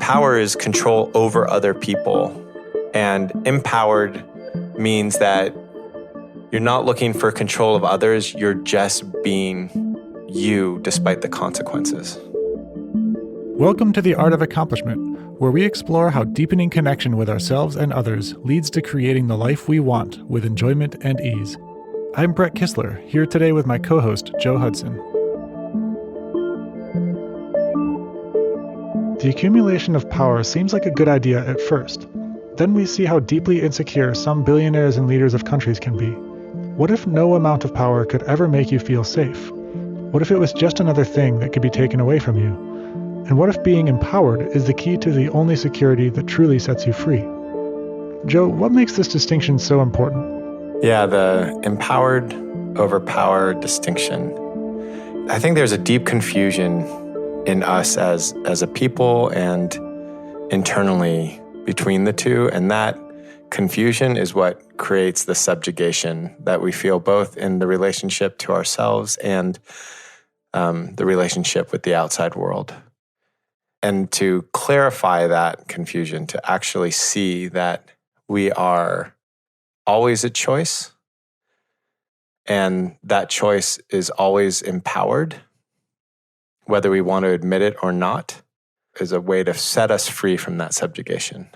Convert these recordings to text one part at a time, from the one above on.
power is control over other people. And empowered means that you're not looking for control of others, you're just being you despite the consequences. Welcome to The Art of Accomplishment, where we explore how deepening connection with ourselves and others leads to creating the life we want with enjoyment and ease. I'm Brett Kistler, here today with my co-host, Joe Hudson. The accumulation of power seems like a good idea at first. Then we see how deeply insecure some billionaires and leaders of countries can be. What if no amount of power could ever make you feel safe? What if it was just another thing that could be taken away from you? And what if being empowered is the key to the only security that truly sets you free? Joe, what makes this distinction so important? Yeah, the empowered over power distinction. I think there's a deep confusion in us as a people and internally between the two, and that confusion is what creates the subjugation that we feel both in the relationship to ourselves and the relationship with the outside world. And to clarify that confusion, to actually see that we are always a choice, and that choice is always empowered, whether we want to admit it or not, is a way to set us free from that subjugation.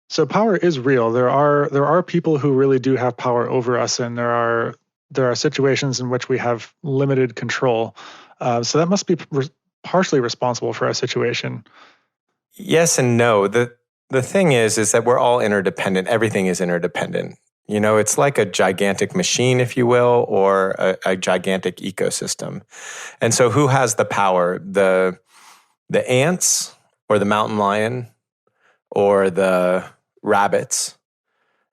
So power is real. There are people who really do have power over us, and there are situations in which we have limited control. So that must be partially responsible for our situation. Yes and no. The thing is that we're all interdependent. Everything is interdependent. You know, it's like a gigantic machine, if you will, or a gigantic ecosystem. And so who has the power? The ants or the mountain lion or the rabbits?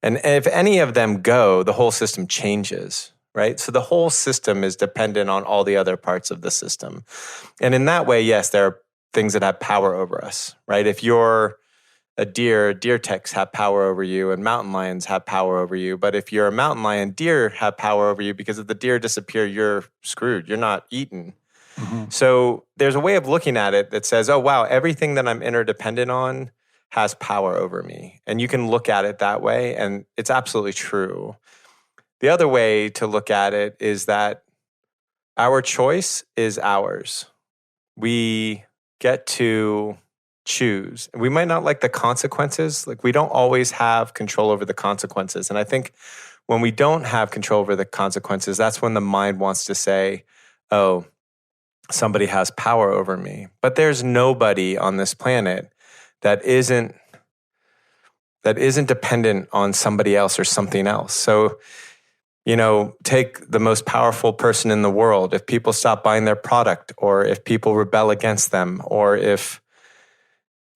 And if any of them go, the whole system changes, right? So the whole system is dependent on all the other parts of the system. And in that way, yes, there are things that have power over us, right? If you're a deer techs have power over you and mountain lions have power over you. But if you're a mountain lion, deer have power over you because if the deer disappear, you're screwed. You're not eaten. Mm-hmm. So there's a way of looking at it that says, oh, wow, everything that I'm interdependent on has power over me. And you can look at it that way, and it's absolutely true. The other way to look at it is that our choice is ours. We get to choose. We might not like the consequences. Like, we don't always have control over the consequences. And I think when we don't have control over the consequences, that's when the mind wants to say, oh, somebody has power over me. But there's nobody on this planet that isn't dependent on somebody else or something else. So, you know, take the most powerful person in the world. If people stop buying their product, or if people rebel against them, or if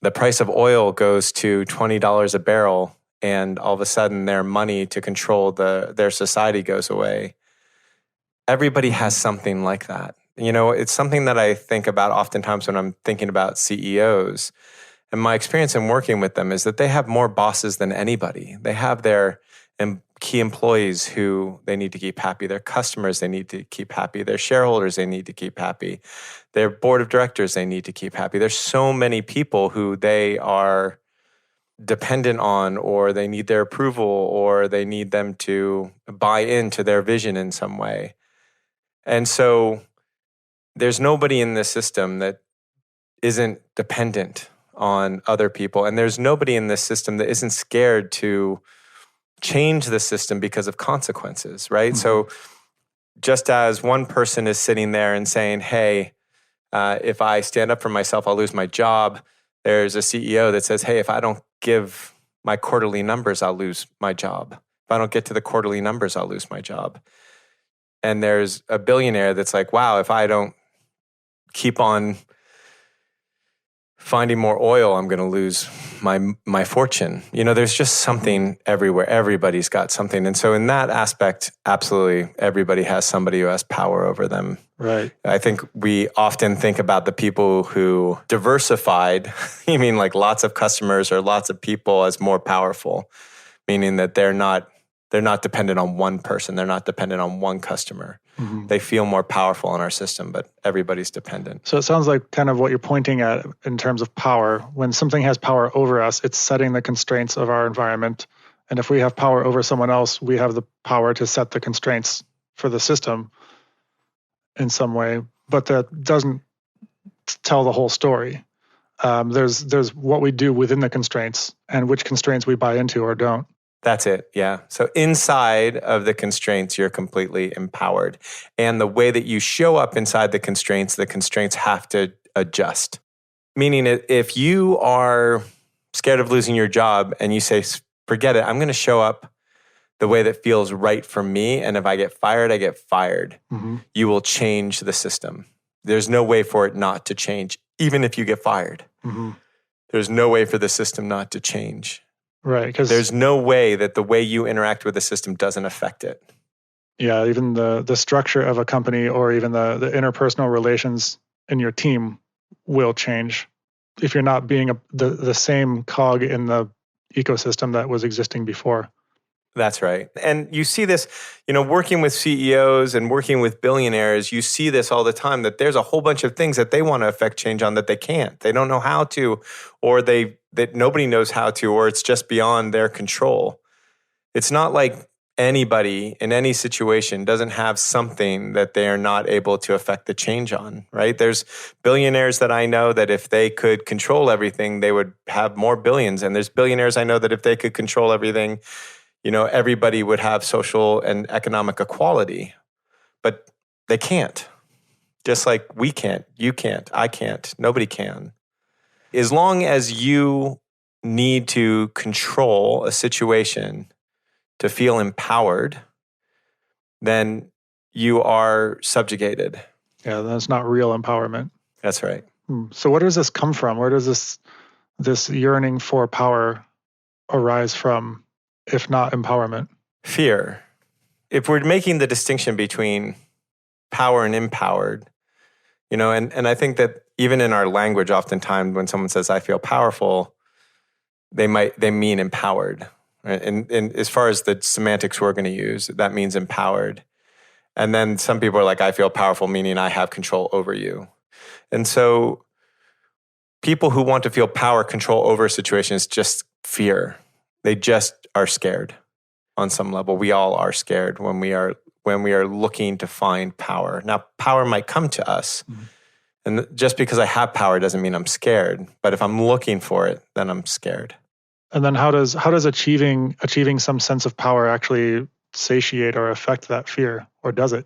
the price of oil goes to $20 a barrel and all of a sudden their money to control their society goes away. Everybody has something like that. You know, it's something that I think about oftentimes when I'm thinking about CEOs. And my experience in working with them is that they have more bosses than anybody. They have their key employees who they need to keep happy, their customers they need to keep happy, their shareholders they need to keep happy, their board of directors they need to keep happy. There's so many people who they are dependent on, or they need their approval, or they need them to buy into their vision in some way. And so there's nobody in this system that isn't dependent on other people. And there's nobody in this system that isn't scared to change the system because of consequences, right? Mm-hmm. So just as one person is sitting there and saying, hey, if I stand up for myself, I'll lose my job. There's a CEO that says, hey, if I don't give my quarterly numbers, I'll lose my job. If I don't get to the quarterly numbers, I'll lose my job. And there's a billionaire that's like, wow, if I don't keep on finding more oil, I'm going to lose my fortune. You know, there's just something everywhere. Everybody's got something. And so in that aspect, absolutely, everybody has somebody who has power over them. Right. I think we often think about the people who diversified, you mean like lots of customers or lots of people, as more powerful, meaning that they're not They're not dependent on one person. They're not dependent on one customer. They feel more powerful in our system, but everybody's dependent. So it sounds like kind of what you're pointing at in terms of power. When something has power over us, it's setting the constraints of our environment. And if we have power over someone else, we have the power to set the constraints for the system in some way. But that doesn't tell the whole story. There's what we do within the constraints and which constraints we buy into or don't. That's it, yeah. So inside of the constraints, you're completely empowered. And the way that you show up inside the constraints have to adjust. Meaning if you are scared of losing your job and you say, forget it, I'm going to show up the way that feels right for me. And if I get fired, I get fired. You will change the system. There's no way for it not to change, even if you get fired. There's no way for the system not to change. Right. Because there's no way that the way you interact with the system doesn't affect it. Yeah, even the structure of a company or even the interpersonal relations in your team will change if you're not being the same cog in the ecosystem that was existing before. That's right. And you see this, working with CEOs and working with billionaires, you see this all the time, that there's a whole bunch of things that they want to affect change on that they can't. They don't know how to, or that nobody knows how to, or it's just beyond their control. It's not like anybody in any situation doesn't have something that they are not able to affect the change on, right? There's billionaires that I know that if they could control everything, they would have more billions. And there's billionaires I know that if they could control everything, everybody would have social and economic equality, but they can't. Just like we can't, you can't, I can't, nobody can. As long as you need to control a situation to feel empowered, then you are subjugated. Yeah, that's not real empowerment. That's right. So where does this come from? Where does this yearning for power arise from, if not empowerment? Fear. If we're making the distinction between power and empowered, and I think that even in our language, oftentimes when someone says, I feel powerful, they mean empowered. Right? And as far as the semantics we're going to use, that means empowered. And then some people are like, I feel powerful, meaning I have control over you. And so people who want to feel power, control over a situation is just fear. They just are scared on some level. We all are scared when we are looking to find power. Now, power might come to us. And just because I have power doesn't mean I'm scared. But if I'm looking for it, then I'm scared. And then how does achieving some sense of power actually satiate or affect that fear, or does it?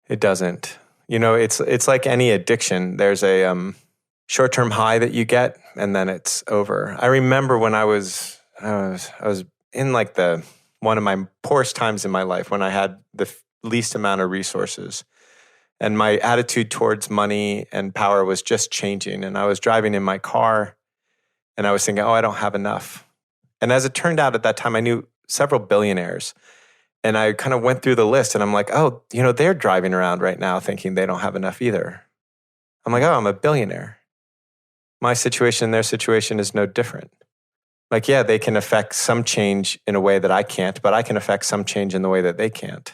It doesn't. It's like any addiction. There's a short-term high that you get, and then it's over. I remember when I was in like one of my poorest times in my life, when I had the least amount of resources. And my attitude towards money and power was just changing. And I was driving in my car and I was thinking, I don't have enough. And as it turned out at that time, I knew several billionaires. And I kind of went through the list and I'm like, they're driving around right now thinking they don't have enough either. I'm like, I'm a billionaire. My situation and their situation is no different. Like, yeah, they can affect some change in a way that I can't, but I can affect some change in the way that they can't.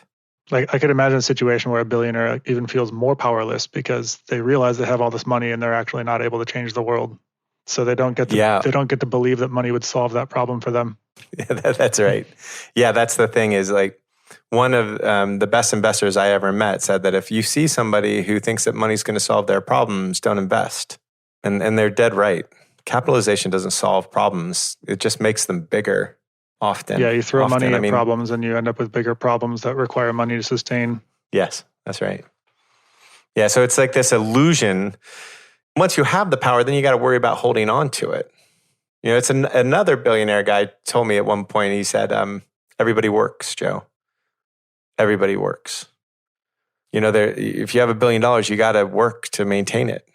Like, I could imagine a situation where a billionaire even feels more powerless because they realize they have all this money and they're actually not able to change the world. So they don't get to believe that money would solve that problem for them. Yeah, that's right. Yeah, that's the thing is like one of the best investors I ever met said that if you see somebody who thinks that money's going to solve their problems, don't invest. And they're dead right. Capitalization doesn't solve problems. It just makes them bigger. Often. Yeah, you throw money at problems and you end up with bigger problems that require money to sustain. Yes, that's right. Yeah, so it's like this illusion. Once you have the power, then you got to worry about holding on to it. It's another billionaire guy told me at one point, he said, everybody works, Joe. Everybody works. If you have $1 billion, you got to work to maintain it.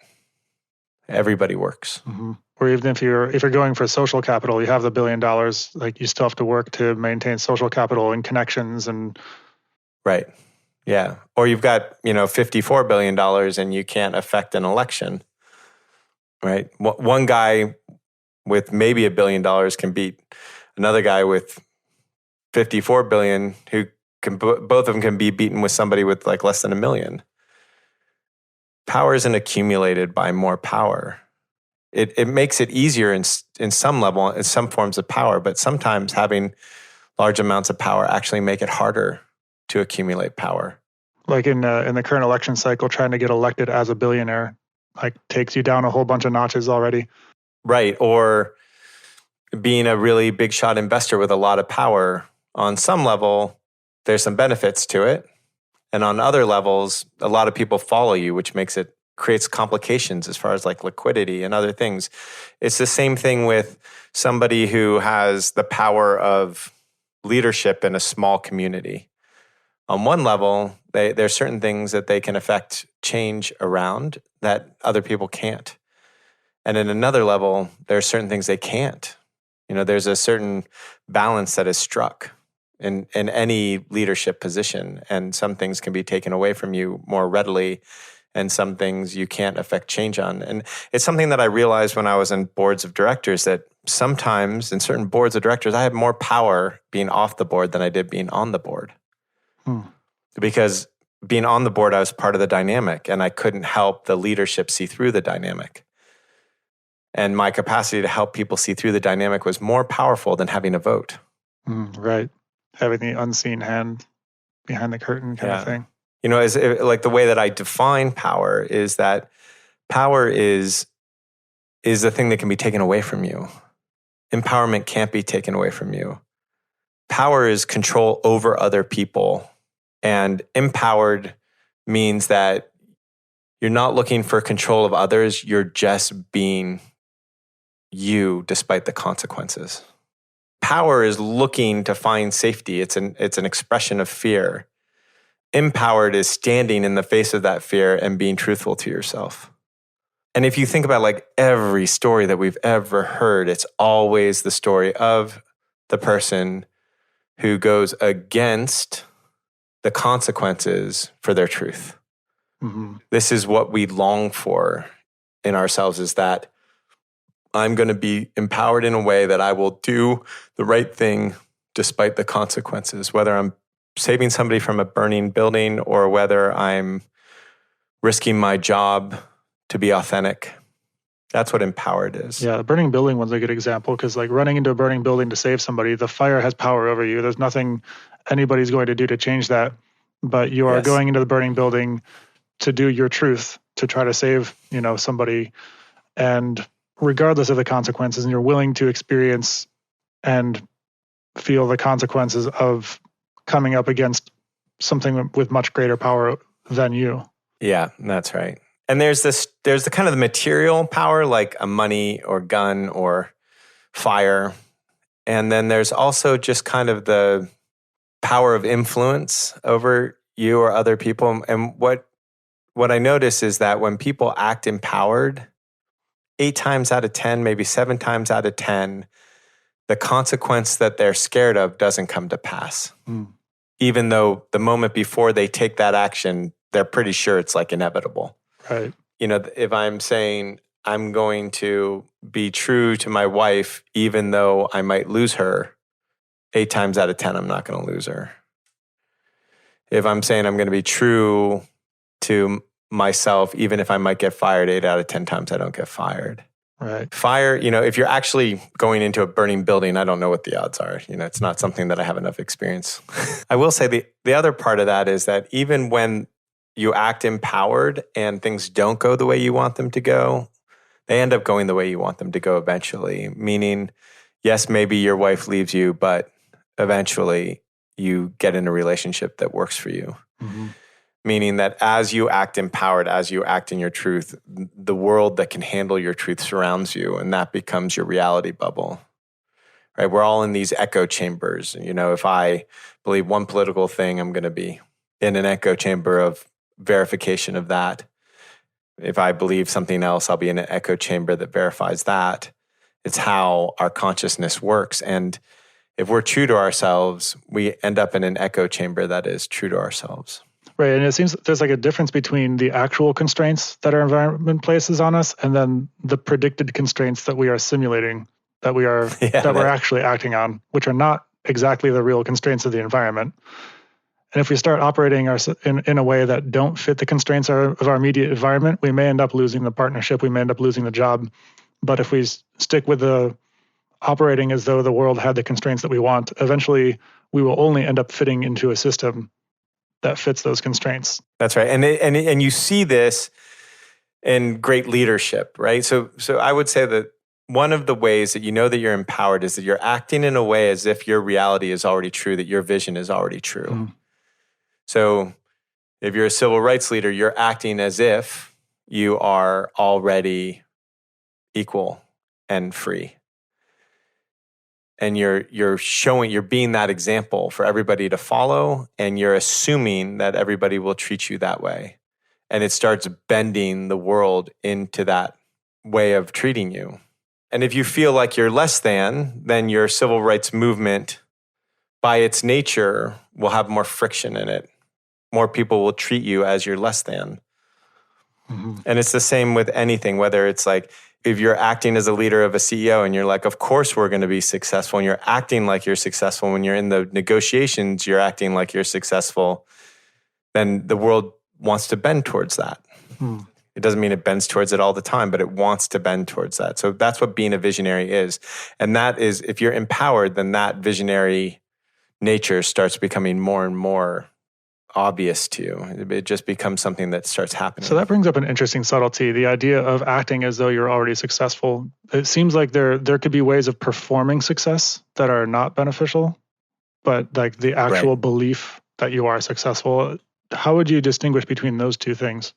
Everybody works. Mm-hmm. Or even if you're going for social capital, you have the $1 billion, like you still have to work to maintain social capital and connections and. Right. Yeah. Or you've got, $54 billion and you can't affect an election. Right. One guy with maybe $1 billion can beat another guy with 54 billion who can, both of them can be beaten with somebody with like less than 1 million. Power isn't accumulated by more power. It makes it easier in some level, in some forms of power, but sometimes having large amounts of power actually make it harder to accumulate power. Like in the current election cycle, trying to get elected as a billionaire like takes you down a whole bunch of notches already. Right. Or being a really big shot investor with a lot of power, on some level, there's some benefits to it. And on other levels, a lot of people follow you, which creates complications as far as like liquidity and other things. It's the same thing with somebody who has the power of leadership in a small community. On one level, there's certain things that they can affect change around that other people can't. And in another level, there's certain things they can't. There's a certain balance that is struck in any leadership position, and some things can be taken away from you more readily, and some things you can't affect change on. And it's something that I realized when I was in boards of directors, that sometimes in certain boards of directors, I had more power being off the board than I did being on the board. Because being on the board, I was part of the dynamic, and I couldn't help the leadership see through the dynamic. And my capacity to help people see through the dynamic was more powerful than having a vote. Right. Having the unseen hand behind the curtain kind of thing. Like the way that I define power is that power is a thing that can be taken away from you. Empowerment can't be taken away from you. Power is control over other people. And empowered means that you're not looking for control of others. You're just being you despite the consequences. Power is looking to find safety. It's an expression of fear. Empowered is standing in the face of that fear and being truthful to yourself. And if you think about like every story that we've ever heard, it's always the story of the person who goes against the consequences for their truth. This is what we long for in ourselves, is that I'm going to be empowered in a way that I will do the right thing despite the consequences, whether I'm saving somebody from a burning building or whether I'm risking my job to be authentic. That's what empowered is. Yeah, the burning building one's a good example, because like running into a burning building to save somebody, the fire has power over you. There's nothing anybody's going to do to change that. But you are going into the burning building to do your truth, to try to save, somebody. And regardless of the consequences, and you're willing to experience and feel the consequences of coming up against something with much greater power than you. Yeah, that's right. And there's the kind of the material power, like a money or gun or fire. And then there's also just kind of the power of influence over you or other people. And what I notice is that when people act empowered, 8 times out of 10, maybe 7 times out of 10, the consequence that they're scared of doesn't come to pass. Even though the moment before they take that action, they're pretty sure it's like inevitable. Right. If I'm saying I'm going to be true to my wife, even though I might lose her, 8 times out of 10, I'm not going to lose her. If I'm saying I'm going to be true to myself, even if I might get fired, 8 out of 10 times I don't get fired. Right. Fire, if you're actually going into a burning building, I don't know what the odds are. It's not something that I have enough experience. I will say the other part of that is that even when you act empowered and things don't go the way you want them to go, they end up going the way you want them to go eventually. Meaning, yes, maybe your wife leaves you, but eventually you get in a relationship that works for you. Meaning that as you act empowered, as you act in your truth, the world that can handle your truth surrounds you, and that becomes your reality bubble. Right? We're all in these echo chambers. If I believe one political thing, I'm going to be in an echo chamber of verification of that. If I believe something else, I'll be in an echo chamber that verifies that. It's how our consciousness works. And if we're true to ourselves, we end up in an echo chamber that is true to ourselves. Right. And it seems there's like a difference between the actual constraints that our environment places on us and then the predicted constraints that we are simulating, that we are that we're actually acting on, which are not exactly the real constraints of the environment. And if we start operating in a way that don't fit the constraints of our immediate environment, we may end up losing the partnership, we may end up losing the job. But if we stick with the operating as though the world had the constraints that we want, eventually we will only end up fitting into a system that fits those constraints. That's right. And you see this in great leadership, right? So I would say that one of the ways that you know that you're empowered is that you're acting in a way as if your reality is already true, that your vision is already true. Mm. So if you're a civil rights leader, you're acting as if you are already equal and free. And you're being that example for everybody to follow, and you're assuming that everybody will treat you that way. And it starts bending the world into that way of treating you. And if you feel like you're less than, then your civil rights movement, by its nature, will have more friction in it. More people will treat you as you're less than. Mm-hmm. And it's the same with anything, whether it's like, if you're acting as a leader of a CEO and you're like, of course we're going to be successful, and you're acting like you're successful, when you're in the negotiations, you're acting like you're successful, then the world wants to bend towards that. It doesn't mean it bends towards it all the time, but it wants to bend towards that. So that's what being a visionary is. And that is, if you're empowered, then that visionary nature starts becoming more and more obvious to you. It just becomes something that starts happening. So that brings up an interesting subtlety, the idea of acting as though you're already successful. It seems like there could be ways of performing success that are not beneficial, but like the actual belief that you are successful. How would you distinguish between those two things?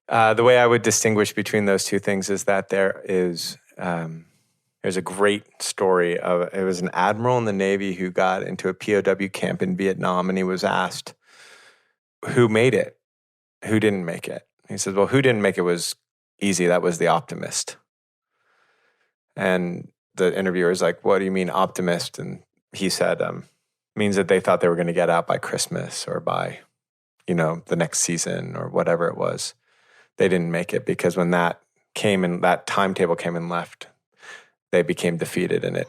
The way I would distinguish between those two things is that there's a great story of, it was an admiral in the Navy who got into a POW camp in Vietnam, and he was asked, who made it? Who didn't make it? He says, well, who didn't make it was easy. That was the optimist. And the interviewer is like, what do you mean optimist? And he said, means that they thought they were going to get out by Christmas or by, the next season or whatever it was. They didn't make it because when that came and that timetable came and left, they became defeated in it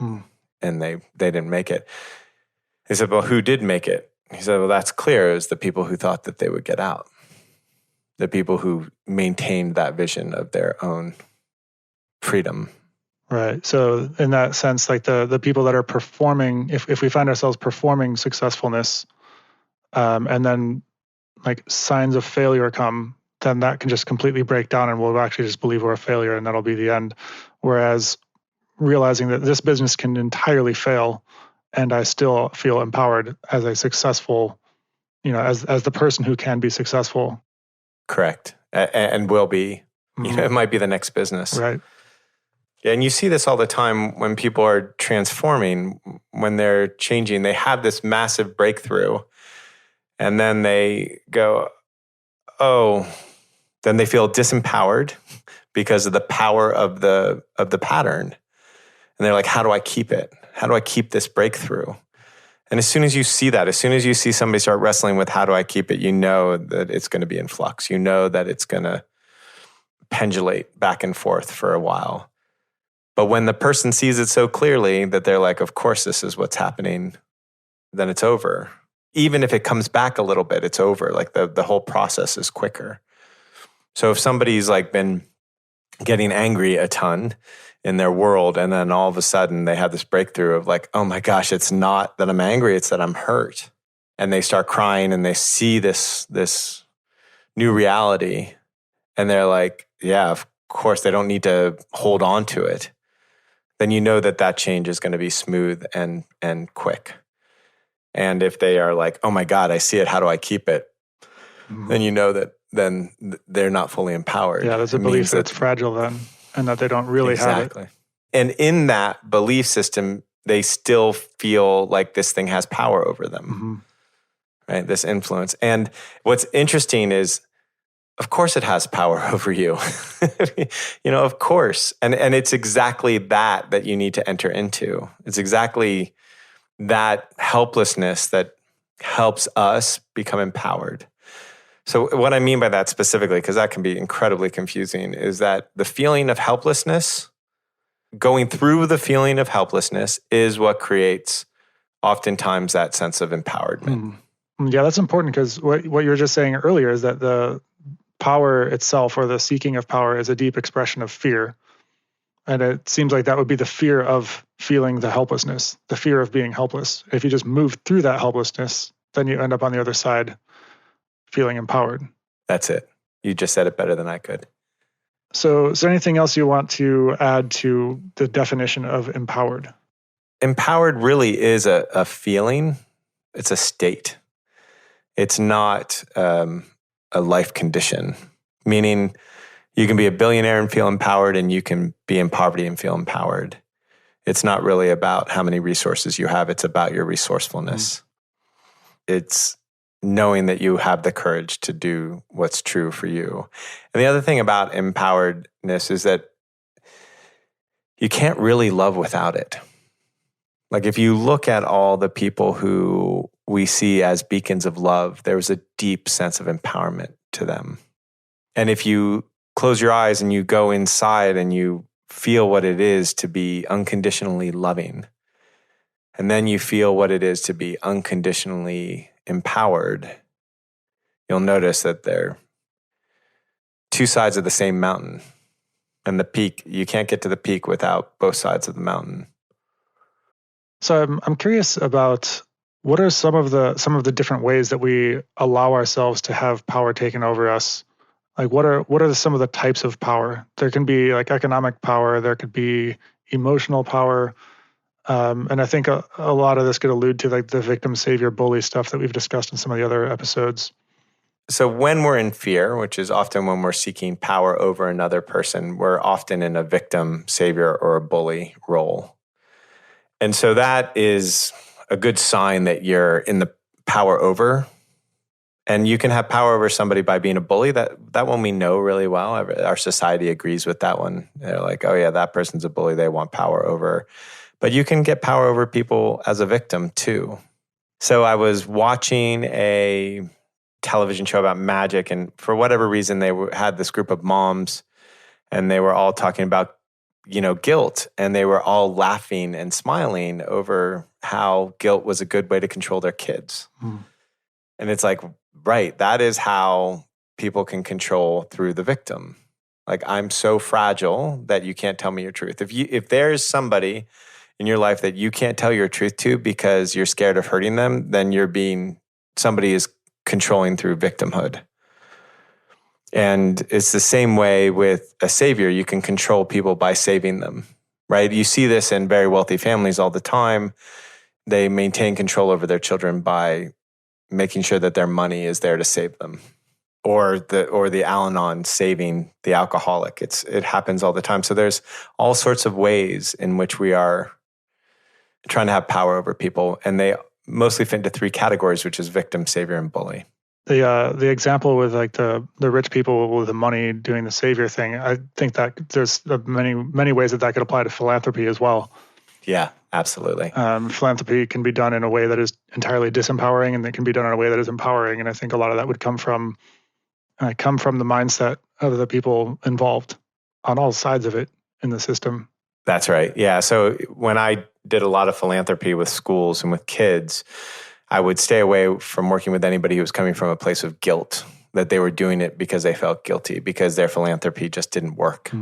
and they didn't make it. He said, well, who did make it? He said, well, that's clear. It was the people who thought that they would get out. The people who maintained that vision of their own freedom. Right. So in that sense, like the people that are performing, if we find ourselves performing successfulness, and then like signs of failure come, then that can just completely break down and we'll actually just believe we're a failure and that'll be the end. Whereas realizing that this business can entirely fail and I still feel empowered as a successful, as the person who can be successful. Correct. And will be. Mm-hmm. It might be the next business. Right. Yeah, and you see this all the time when people are transforming, when they're changing, they have this massive breakthrough and then they go, then they feel disempowered because of the power of the pattern. And they're like, how do I keep it? How do I keep this breakthrough? And as soon as you see that, as soon as you see somebody start wrestling with how do I keep it, you know that it's going to be in flux. You know that it's going to pendulate back and forth for a while. But when the person sees it so clearly that they're like, of course, this is what's happening, then it's over. Even if it comes back a little bit, it's over. Like the whole process is quicker. So if somebody's like been getting angry a ton in their world, and then all of a sudden they have this breakthrough of like, oh my gosh, it's not that I'm angry, it's that I'm hurt. And they start crying and they see this new reality. And they're like, yeah, of course, they don't need to hold on to it. Then you know that change is going to be smooth and quick. And if they are like, oh my God, I see it, how do I keep it? Then you know that then they're not fully empowered. Yeah, there's a belief that's fragile then, and that they don't really have it. And in that belief system, they still feel like this thing has power over them, right? This influence. And what's interesting is, of course it has power over you. Of course. And it's exactly that you need to enter into. It's exactly that helplessness that helps us become empowered. So what I mean by that specifically, because that can be incredibly confusing, is that the feeling of helplessness, going through the feeling of helplessness is what creates oftentimes that sense of empowerment. Yeah, that's important because what you were just saying earlier is that the power itself, or the seeking of power, is a deep expression of fear. And it seems like that would be the fear of feeling the helplessness, the fear of being helpless. If you just move through that helplessness, then you end up on the other side feeling empowered. That's it. You just said it better than I could. So is there anything else you want to add to the definition of empowered? Empowered really is a feeling. It's a state. It's not a life condition, meaning you can be a billionaire and feel empowered, and you can be in poverty and feel empowered. It's not really about how many resources you have. It's about your resourcefulness. It's knowing that you have the courage to do what's true for you. And the other thing about empoweredness is that you can't really love without it. Like if you look at all the people who we see as beacons of love, there's a deep sense of empowerment to them. And if you close your eyes and you go inside and you feel what it is to be unconditionally loving, and then you feel what it is to be unconditionally empowered, you'll notice that they're two sides of the same mountain. And the peak, you can't get to the peak without both sides of the mountain. So I'm curious about what are some of the different ways that we allow ourselves to have power taken over us. Like what are some of the types of power? There can be like economic power, there could be emotional power. And I think a lot of this could allude to like the victim, savior, bully stuff that we've discussed in some of the other episodes. So when we're in fear, which is often when we're seeking power over another person, we're often in a victim, savior, or a bully role. And so that is a good sign that you're in the power over. And you can have power over somebody by being a bully. That one we know really well. Our society agrees with that one. They're like, oh yeah, that person's a bully. They want power over. But you can get power over people as a victim too. So I was watching a television show about magic, and for whatever reason, they had this group of moms, and they were all talking about, guilt, and they were all laughing and smiling over how guilt was a good way to control their kids. And it's like, right, that is how people can control through the victim. Like, I'm so fragile that you can't tell me your truth. If there's somebody in your life that you can't tell your truth to because you're scared of hurting them, then somebody is controlling through victimhood. And it's the same way with a savior. You can control people by saving them, right? You see this in very wealthy families all the time. They maintain control over their children by making sure that their money is there to save them. Or the Al-Anon saving the alcoholic. It happens all the time. So there's all sorts of ways in which we are trying to have power over people. And they mostly fit into three categories, which is victim, savior, and bully. The example with like the rich people with the money doing the savior thing, I think that there's many ways that could apply to philanthropy as well. Yeah, absolutely. Philanthropy can be done in a way that is entirely disempowering, and it can be done in a way that is empowering. And I think a lot of that would come from the mindset of the people involved on all sides of it in the system. That's right. Yeah. So when I did a lot of philanthropy with schools and with kids, I would stay away from working with anybody who was coming from a place of guilt, that they were doing it because they felt guilty, because their philanthropy just didn't work.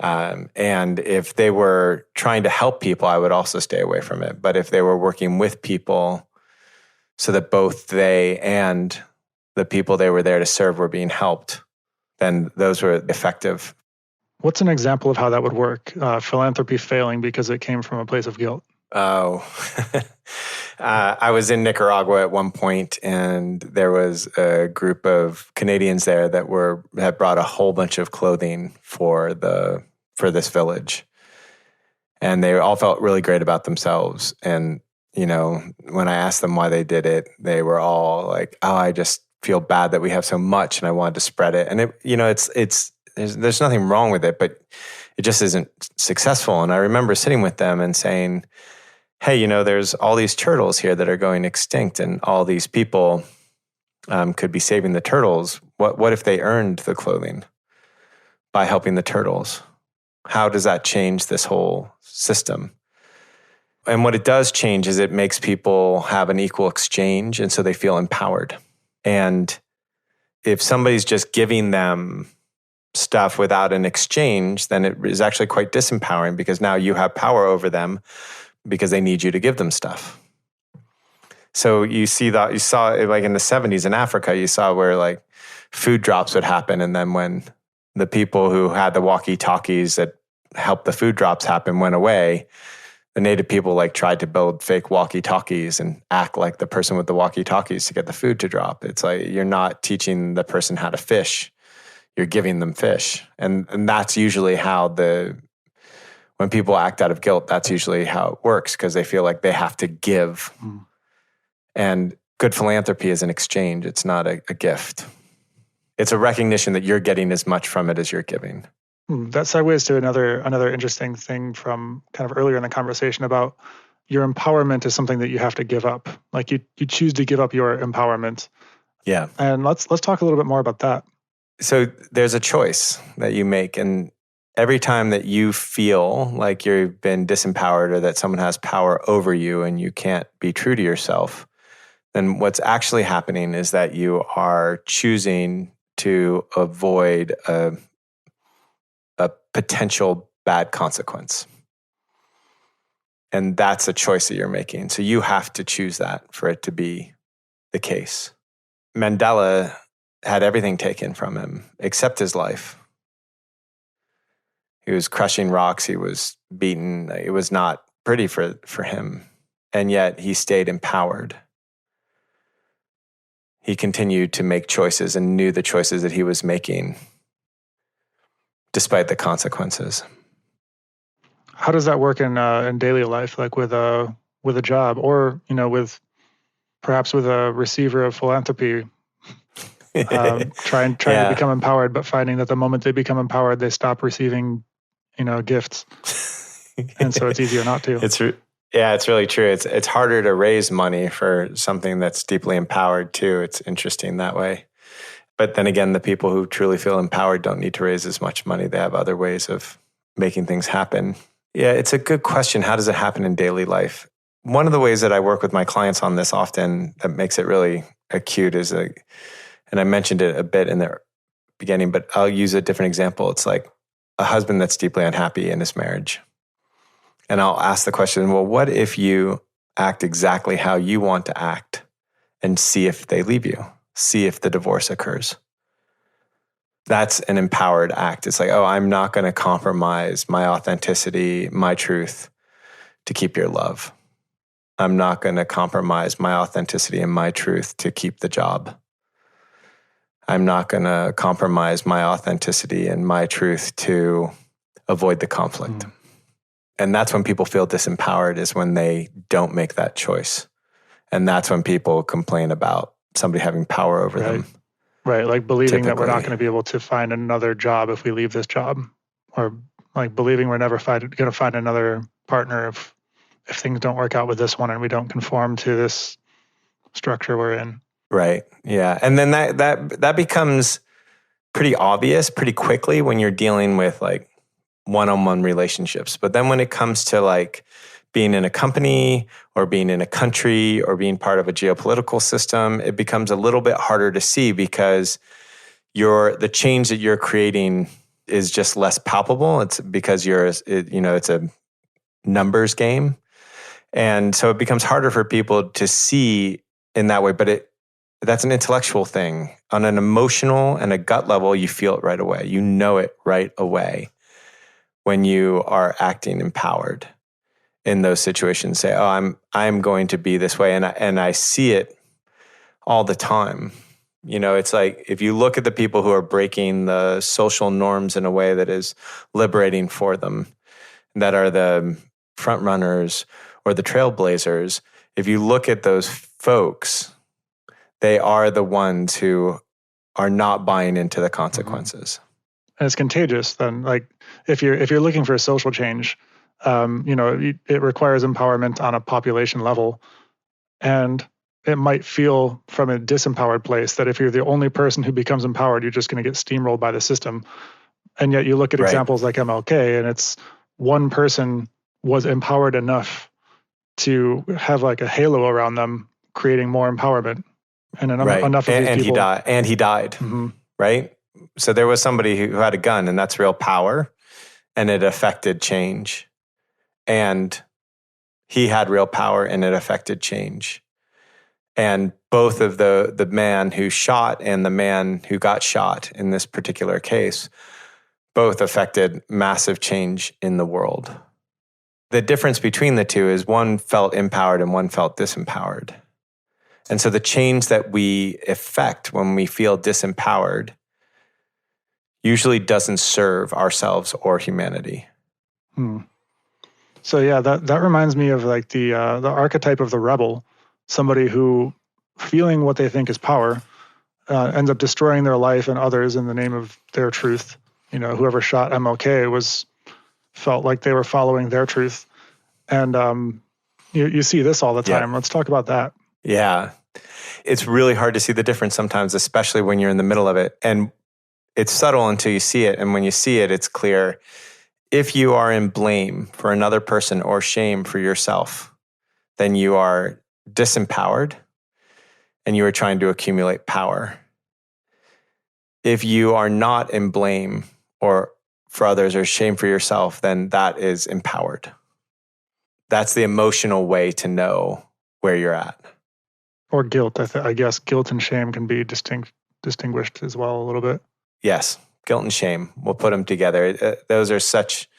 And if they were trying to help people, I would also stay away from it. But if they were working with people so that both they and the people they were there to serve were being helped, then those were effective. What's an example of how that would work? Philanthropy failing because it came from a place of guilt. Oh, I was in Nicaragua at one point, and there was a group of Canadians there that had brought a whole bunch of clothing for this village, and they all felt really great about themselves. And when I asked them why they did it, they were all like, "Oh, I just feel bad that we have so much, and I wanted to spread it." And there's nothing wrong with it, but it just isn't successful. And I remember sitting with them and saying, hey, there's all these turtles here that are going extinct, and all these people could be saving the turtles. What if they earned the clothing by helping the turtles? How does that change this whole system? And what it does change is it makes people have an equal exchange, and so they feel empowered. And if somebody's just giving them stuff without an exchange, then it is actually quite disempowering, because now you have power over them because they need you to give them stuff. So you saw it like in the 70s in Africa, you saw where like food drops would happen. And then when the people who had the walkie-talkies that helped the food drops happen went away, the native people like tried to build fake walkie-talkies and act like the person with the walkie-talkies to get the food to drop. It's like, you're not teaching the person how to fish. You're giving them fish. And that's usually how when people act out of guilt, that's usually how it works, because they feel like they have to give. And good philanthropy is an exchange. It's not a gift. It's a recognition that you're getting as much from it as you're giving. That segues to another interesting thing from kind of earlier in the conversation about your empowerment is something that you have to give up. Like you choose to give up your empowerment. Yeah. And let's talk a little bit more about that. So there's a choice that you make, and every time that you feel like you've been disempowered or that someone has power over you and you can't be true to yourself, then what's actually happening is that you are choosing to avoid a potential bad consequence. And that's a choice that you're making. So you have to choose that for it to be the case. Mandela had everything taken from him except his life. He was crushing rocks. He was beaten. It was not pretty for him. And yet he stayed empowered. He continued to make choices and knew the choices that he was making despite the consequences. How does that work in daily life, like with a job, or with a receiver of philanthropy, trying to become empowered, but finding that the moment they become empowered, they stop receiving, gifts, and so it's easier not to. It's really true. It's harder to raise money for something that's deeply empowered too. It's interesting that way. But then again, the people who truly feel empowered don't need to raise as much money. They have other ways of making things happen. Yeah, it's a good question. How does it happen in daily life? One of the ways that I work with my clients on this often that makes it really acute is, and I mentioned it a bit in the beginning, but I'll use a different example. It's like a husband that's deeply unhappy in his marriage. And I'll ask the question, well, what if you act exactly how you want to act and see if they leave you? See if the divorce occurs. That's an empowered act. It's like, oh, I'm not going to compromise my authenticity, my truth to keep your love. I'm not going to compromise my authenticity and my truth to keep the job. I'm not going to compromise my authenticity and my truth to avoid the conflict. And that's when people feel disempowered, is when they don't make that choice. And that's when people complain about somebody having power over them. Right, like believing that we're not going to be able to find another job if we leave this job, or like believing we're never going to find another partner if things don't work out with this one and we don't conform to this structure we're in. Right, yeah. And then that becomes pretty obvious pretty quickly when you're dealing with like one-on-one relationships. But then when it comes to like being in a company or being in a country or being part of a geopolitical system, it becomes a little bit harder to see, because the change that you're creating is just less palpable. It's because it's a numbers game. And so it becomes harder for people to see in that way, but that's an intellectual thing. On an emotional and a gut level, you feel it right away. You know it right away when you are acting empowered in those situations. Say, oh, I'm going to be this way. And I see it all the time. It's like, if you look at the people who are breaking the social norms in a way that is liberating for them, that are the front runners or the trailblazers, if you look at those folks, they are the ones who are not buying into the consequences. And it's contagious then. Like if you're looking for a social change, it requires empowerment on a population level. And it might feel from a disempowered place that if you're the only person who becomes empowered, you're just going to get steamrolled by the system. And yet you look at examples like MLK, and it's one person was empowered enough to have like a halo around them, creating more empowerment. And Right. enough of these And people. he died. Right. So there was somebody who had a gun, and that's real power, and it affected change. And he had real power, and it affected change. And both of the man who shot and the man who got shot in this particular case, both affected massive change in the world. The difference between the two is one felt empowered and one felt disempowered. And so the change that we effect when we feel disempowered usually doesn't serve ourselves or humanity. So yeah, that reminds me of like the archetype of the rebel, somebody who, feeling what they think is power, ends up destroying their life and others in the name of their truth. You know, whoever shot MLK felt like they were following their truth, and you see this all the time. Yeah. Let's talk about that. Yeah, it's really hard to see the difference sometimes, especially when you're in the middle of it, and it's subtle until you see it, and when you see it, it's clear. If you are in blame for another person or shame for yourself, then you are disempowered and you are trying to accumulate power. If you are not in blame or for others or shame for yourself, then that is empowered. That's the emotional way to know where you're at. Or guilt. I guess guilt and shame can be distinguished as well a little bit. Yes. Guilt and shame. We'll put them together. Those are such,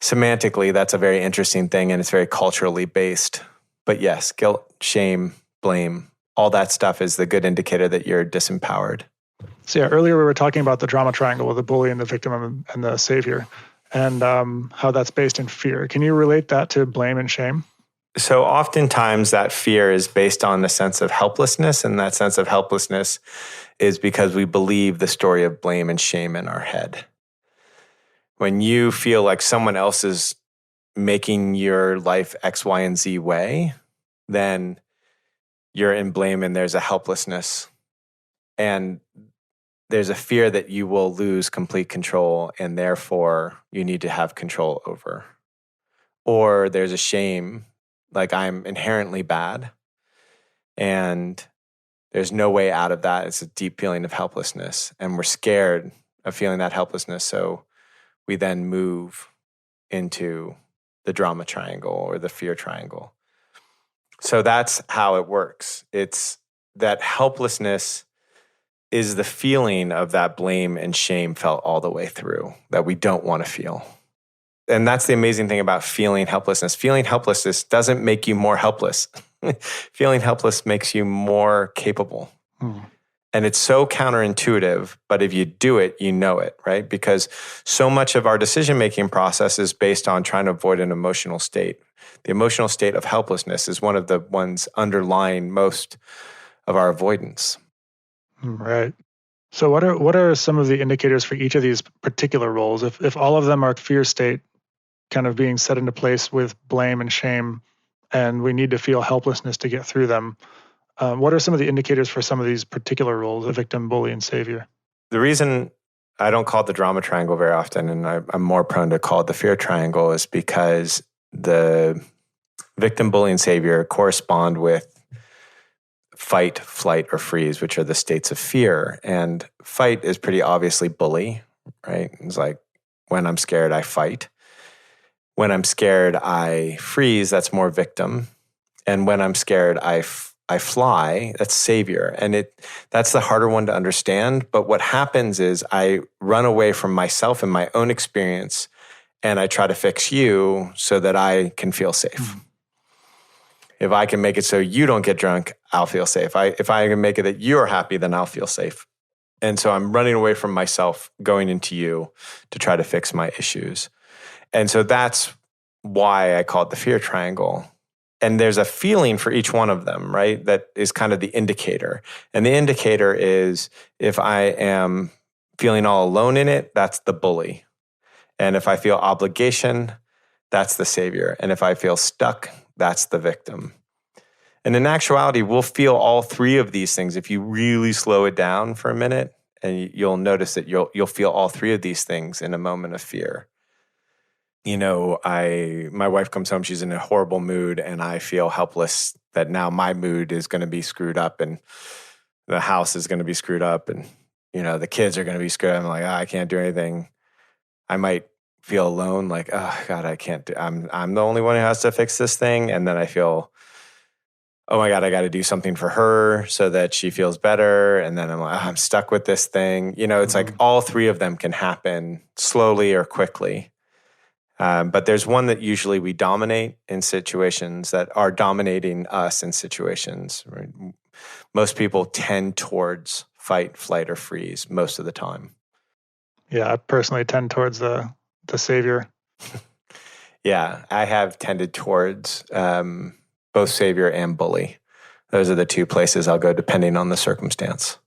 semantically, that's a very interesting thing, and it's very culturally based. But yes, guilt, shame, blame, all that stuff is the good indicator that you're disempowered. So yeah, earlier we were talking about the drama triangle with the bully and the victim and the savior, and how that's based in fear. Can you relate that to blame and shame? So oftentimes that fear is based on the sense of helplessness, and that sense of helplessness is because we believe the story of blame and shame in our head. When you feel like someone else is making your life X, Y, and Z way, then you're in blame and there's a helplessness. And there's a fear that you will lose complete control and therefore you need to have control over. Or there's a shame, like I'm inherently bad and there's no way out of that. It's a deep feeling of helplessness, and we're scared of feeling that helplessness. So we then move into the drama triangle or the fear triangle. So that's how it works. It's that helplessness is the feeling of that blame and shame felt all the way through that we don't want to feel. And that's the amazing thing about feeling helplessness. Feeling helplessness doesn't make you more helpless. Feeling helpless makes you more capable. And it's so counterintuitive, but if you do it, you know it, right? Because so much of our decision-making process is based on trying to avoid an emotional state. The emotional state of helplessness is one of the ones underlying most of our avoidance. Right. So what are some of the indicators for each of these particular roles? If all of them are fear state kind of being set into place with blame and shame, and we need to feel helplessness to get through them, what are some of the indicators for some of these particular roles, the victim, bully, and savior? The reason I don't call it the drama triangle very often, and I'm more prone to call it the fear triangle, is because the victim, bully, and savior correspond with fight, flight, or freeze, which are the states of fear. And fight is pretty obviously bully, right? It's like, when I'm scared, I fight. When I'm scared, I freeze. That's more victim. And when I'm scared, I fly. That's savior. And that's the harder one to understand. But what happens is I run away from myself and my own experience, and I try to fix you so that I can feel safe. If I can make it so you don't get drunk, I'll feel safe. If I can make it that you're happy, then I'll feel safe. And so I'm running away from myself, going into you to try to fix my issues. And so that's why I call it the fear triangle. And there's a feeling for each one of them, right? That is kind of the indicator. And the indicator is if I am feeling all alone in it, that's the bully. And if I feel obligation, that's the savior. And if I feel stuck, that's the victim. And in actuality, we'll feel all three of these things. If you really slow it down for a minute, and you'll notice that you'll feel all three of these things in a moment of fear. my wife comes home, she's in a horrible mood, and I feel helpless that now my mood is going to be screwed up and the house is going to be screwed up and, the kids are going to be screwed up. I'm like, I can't do anything. I might feel alone, like, oh God, I can't do, I'm the only one who has to fix this thing. And then I feel, oh my God, I got to do something for her so that she feels better. And then I'm like, I'm stuck with this thing. It's like all three of them can happen slowly or quickly. But there's one that usually we dominate in situations that are dominating us in situations. Right? Most people tend towards fight, flight, or freeze most of the time. Yeah, I personally tend towards the savior. Yeah, I have tended towards both savior and bully. Those are the two places I'll go depending on the circumstance.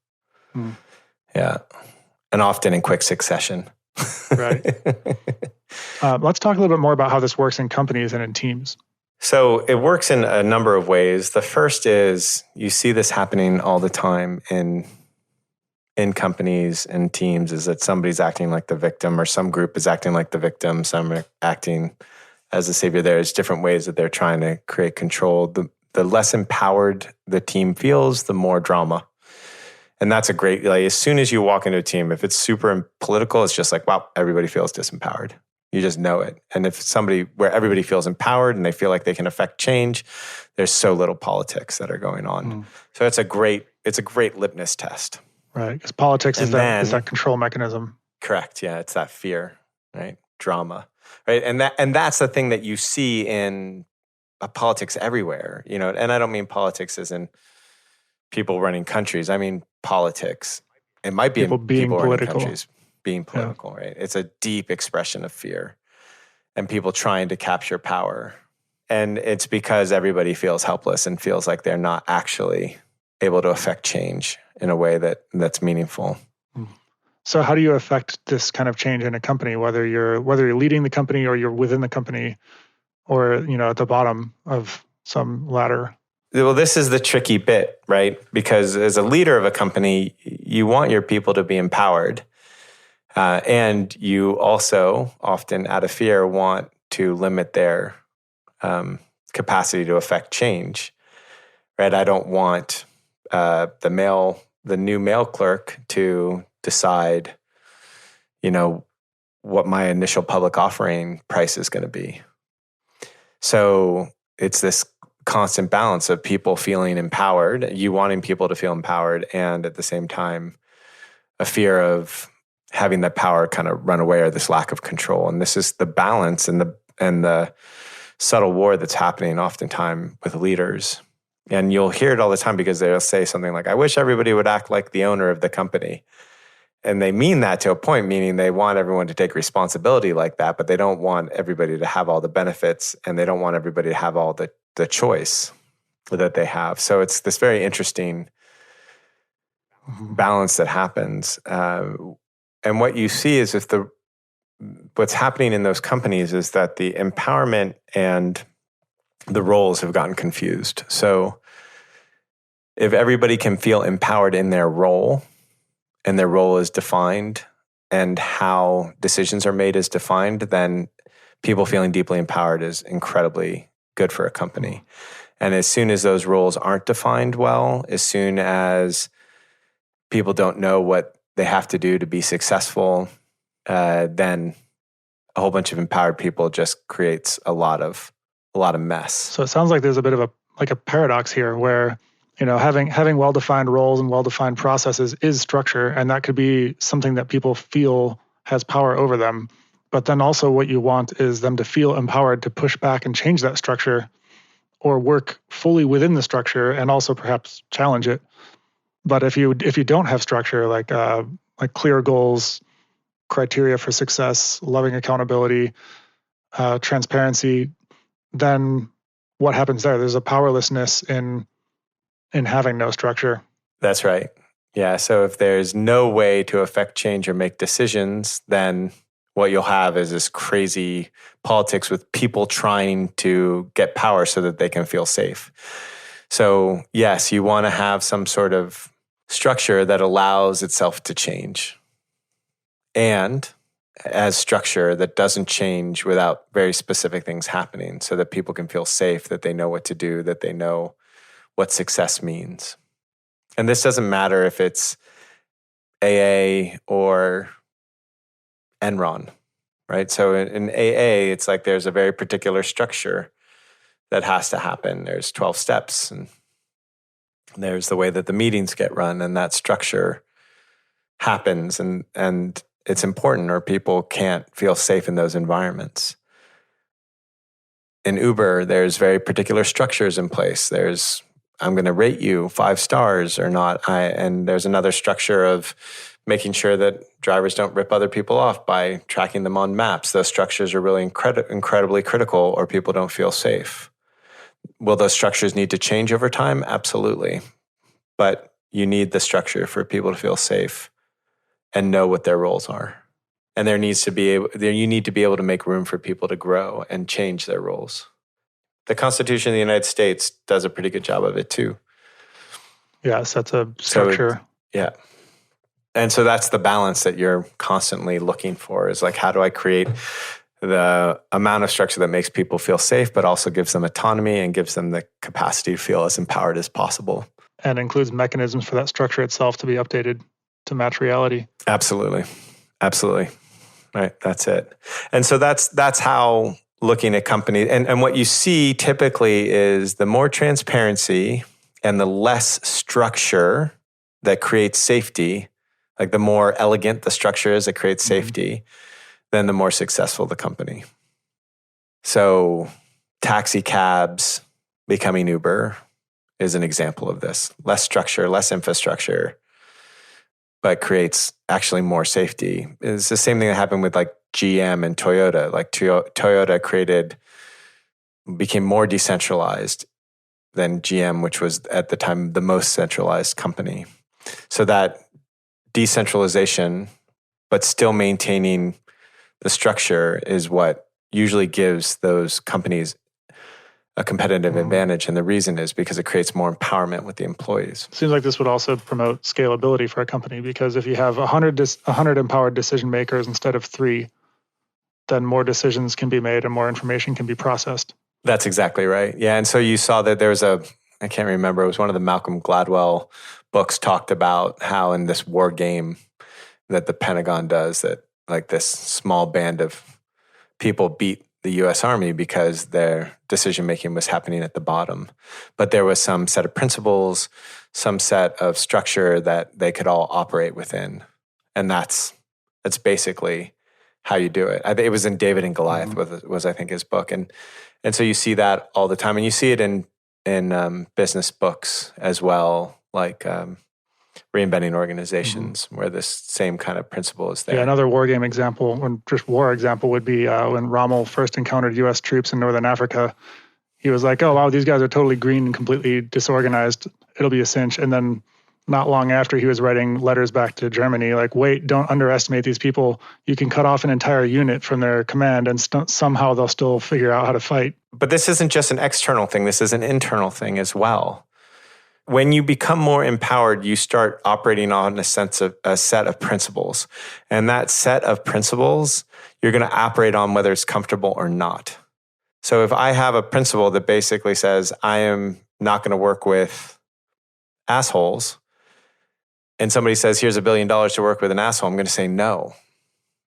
Yeah, and often in quick succession. Right. Let's talk a little bit more about how this works in companies and in teams. So it works in a number of ways. The first is you see this happening all the time in companies and teams, is that somebody's acting like the victim, or some group is acting like the victim, some are acting as the savior. There's different ways that they're trying to create control. The less empowered the team feels, the more drama. And that's a great, as soon as you walk into a team, if it's super political, it's just like, wow, everybody feels disempowered. You just know it. And if it's somebody where everybody feels empowered and they feel like they can affect change, there's so little politics that are going on. So it's a great litmus test. Right, because politics is that control mechanism. Correct. Yeah, it's that fear, right? Drama, right? And that's the thing that you see in politics everywhere. And I don't mean politics as in people running countries. I mean politics. It might be people running countries being political, right? It's a deep expression of fear and people trying to capture power. And it's because everybody feels helpless and feels like they're not actually able to affect change in a way that's meaningful. So how do you affect this kind of change in a company, whether you're leading the company or you're within the company or, at the bottom of some ladder? Well, this is the tricky bit, right? Because as a leader of a company, you want your people to be empowered. And you also often, out of fear, want to limit their capacity to affect change, right? I don't want the new mail clerk to decide, what my initial public offering price is going to be. So it's this constant balance of people feeling empowered, you wanting people to feel empowered, and at the same time, a fear of having that power kind of run away, or this lack of control. And this is the balance and the subtle war that's happening oftentimes with leaders. And you'll hear it all the time because they'll say something like, I wish everybody would act like the owner of the company. And they mean that to a point, meaning they want everyone to take responsibility like that, but they don't want everybody to have all the benefits, and they don't want everybody to have all the choice that they have. So it's this very interesting balance that happens. And what you see is what's happening in those companies is that the empowerment and the roles have gotten confused. So if everybody can feel empowered in their role, and their role is defined, and how decisions are made is defined, then people feeling deeply empowered is incredibly good for a company. And as soon as those roles aren't defined well, as soon as people don't know what they have to do to be successful, then a whole bunch of empowered people just creates a lot of mess. So it sounds like there's a bit of a paradox here where, having well-defined roles and well-defined processes is structure, and that could be something that people feel has power over them. But then also what you want is them to feel empowered to push back and change that structure, or work fully within the structure and also perhaps challenge it. But if you don't have structure, like clear goals, criteria for success, loving accountability, transparency, then what happens there? There's a powerlessness in having no structure. That's right. Yeah. So if there's no way to affect change or make decisions, then what you'll have is this crazy politics with people trying to get power so that they can feel safe. So yes, you want to have some sort of structure that allows itself to change. And as structure that doesn't change without very specific things happening, so that people can feel safe, that they know what to do, that they know what success means. And this doesn't matter if it's AA or Enron, right? So in AA, it's like there's a very particular structure that has to happen. There's 12 steps, and there's the way that the meetings get run, and that structure happens, and it's important, or people can't feel safe in those environments. In Uber, there's very particular structures in place. There's, I'm going to rate you 5 stars or not. And there's another structure of making sure that drivers don't rip other people off by tracking them on maps. Those structures are really incredibly critical, or people don't feel safe. Will those structures need to change over time? Absolutely. But you need the structure for people to feel safe and know what their roles are. And you need to be able to make room for people to grow and change their roles. The Constitution of the United States does a pretty good job of it too. Yes, that's a structure. Yeah. And so that's the balance that you're constantly looking for, is like, how do I create the amount of structure that makes people feel safe, but also gives them autonomy and gives them the capacity to feel as empowered as possible. And includes mechanisms for that structure itself to be updated to match reality. Absolutely. Right. That's it. And so that's how looking at companies, and what you see typically is the more transparency and the less structure that creates safety, like the more elegant the structure is that creates safety, then the more successful the company. So taxi cabs becoming Uber is an example of this. Less structure, less infrastructure, but creates actually more safety. It's the same thing that happened with like GM and Toyota. Like Toyota became more decentralized than GM, which was at the time the most centralized company. So that decentralization, but still maintaining the structure, is what usually gives those companies a competitive advantage. And the reason is because it creates more empowerment with the employees. Seems like this would also promote scalability for a company, because if you have 100 empowered decision makers instead of 3, then more decisions can be made and more information can be processed. That's exactly right. Yeah. And so you saw that there was I can't remember, it was one of the Malcolm Gladwell books, talked about how in this war game that the Pentagon does, that like this small band of people beat the U.S. Army because their decision-making was happening at the bottom. But there was some set of principles, some set of structure that they could all operate within. And that's basically how you do it. It was in David and Goliath was I think his book. And so you see that all the time. And you see it in business books as well, like Reinventing Organizations, where this same kind of principle is there. Yeah, another war game example, would be when Rommel first encountered U.S. troops in Northern Africa. He was like, oh, wow, these guys are totally green and completely disorganized. It'll be a cinch. And then not long after, he was writing letters back to Germany, like, wait, don't underestimate these people. You can cut off an entire unit from their command and somehow they'll still figure out how to fight. But this isn't just an external thing. This is an internal thing as well. When you become more empowered, you start operating on a set of principles. And that set of principles, you're going to operate on whether it's comfortable or not. So if I have a principle that basically says, I am not going to work with assholes, and somebody says, here's $1 billion to work with an asshole, I'm going to say no.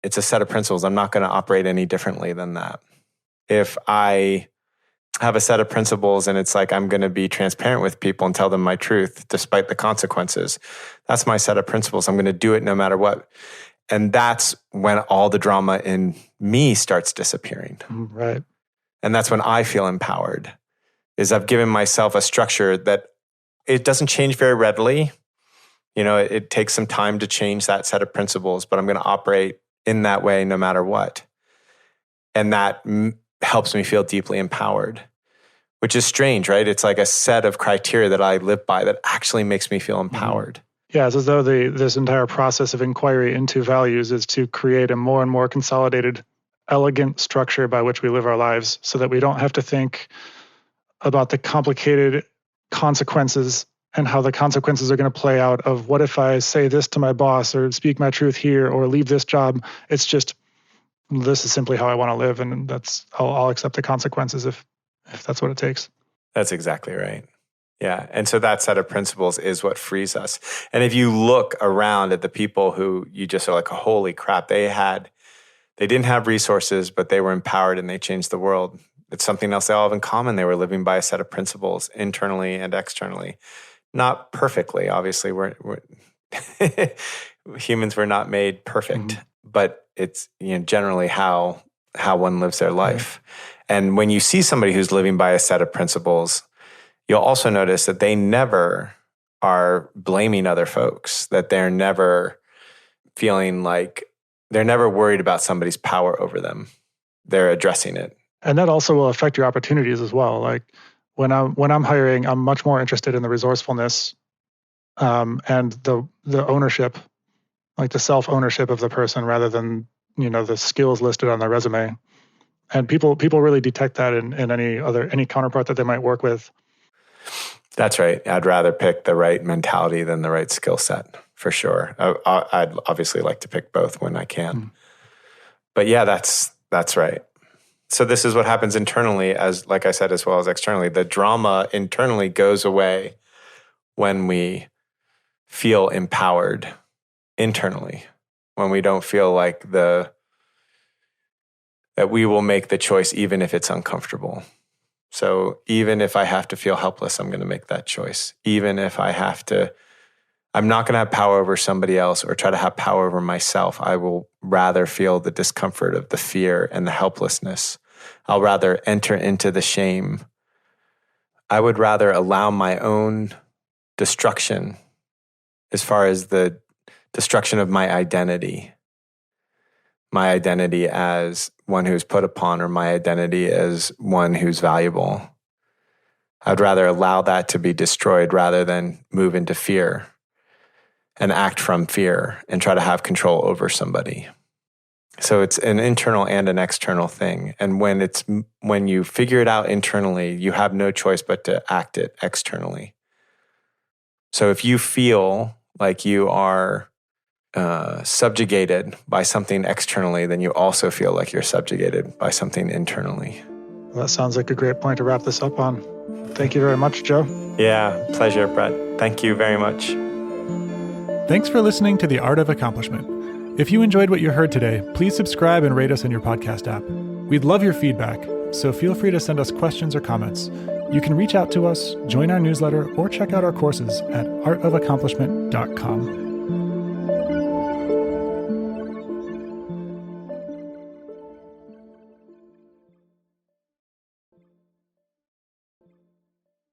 It's a set of principles. I'm not going to operate any differently than that. If I have a set of principles and it's like, I'm going to be transparent with people and tell them my truth despite the consequences, that's my set of principles. I'm going to do it no matter what. And that's when all the drama in me starts disappearing. Right. And that's when I feel empowered, is I've given myself a structure that it doesn't change very readily. You know, it takes some time to change that set of principles, but I'm going to operate in that way no matter what. And that helps me feel deeply empowered, which is strange, right? It's like a set of criteria that I live by that actually makes me feel empowered. Yeah, it's as though this entire process of inquiry into values is to create a more and more consolidated, elegant structure by which we live our lives, so that we don't have to think about the complicated consequences and how the consequences are going to play out of what if I say this to my boss or speak my truth here or leave this job. It's just this is simply how I want to live, and I'll accept the consequences if that's what it takes. That's exactly right. Yeah. And so that set of principles is what frees us. And if you look around at the people who you just are like, holy crap, they didn't have resources, but they were empowered and they changed the world. It's something else they all have in common. They were living by a set of principles internally and externally. Not perfectly, obviously. We're humans were not made perfect, but it's generally how one lives their life. And when you see somebody who's living by a set of principles, you'll also notice that they never are blaming other folks, that they're never feeling like they're never worried about somebody's power over them. They're addressing it. And that also will affect your opportunities as well. Like when I'm hiring, I'm much more interested in the resourcefulness and the ownership, like the self-ownership of the person rather than, the skills listed on their resume. And people really detect that in any counterpart that they might work with. That's right. I'd rather pick the right mentality than the right skill set, for sure. I'd obviously like to pick both when I can. But yeah, that's right. So this is what happens internally, as like I said, as well as externally. The drama internally goes away when we feel empowered internally, when we don't feel like that we will make the choice even if it's uncomfortable. So even if I have to feel helpless, I'm going to make that choice. Even if I'm not going to have power over somebody else or try to have power over myself. I will rather feel the discomfort of the fear and the helplessness. I'll rather enter into the shame. I would rather allow my own destruction as far as the destruction of my identity as one who's put upon, or my identity as one who's valuable. I'd rather allow that to be destroyed rather than move into fear and act from fear and try to have control over somebody. So it's an internal and an external thing. And when you figure it out internally, you have no choice but to act it externally. So if you feel like you are subjugated by something externally, then you also feel like you're subjugated by something internally. Well, that sounds like a great point to wrap this up on. Thank you very much, Joe. Yeah, pleasure, Brett. Thank you very much. Thanks for listening to The Art of Accomplishment. If you enjoyed what you heard today, please subscribe and rate us in your podcast app. We'd love your feedback, so feel free to send us questions or comments. You can reach out to us, join our newsletter, or check out our courses at artofaccomplishment.com.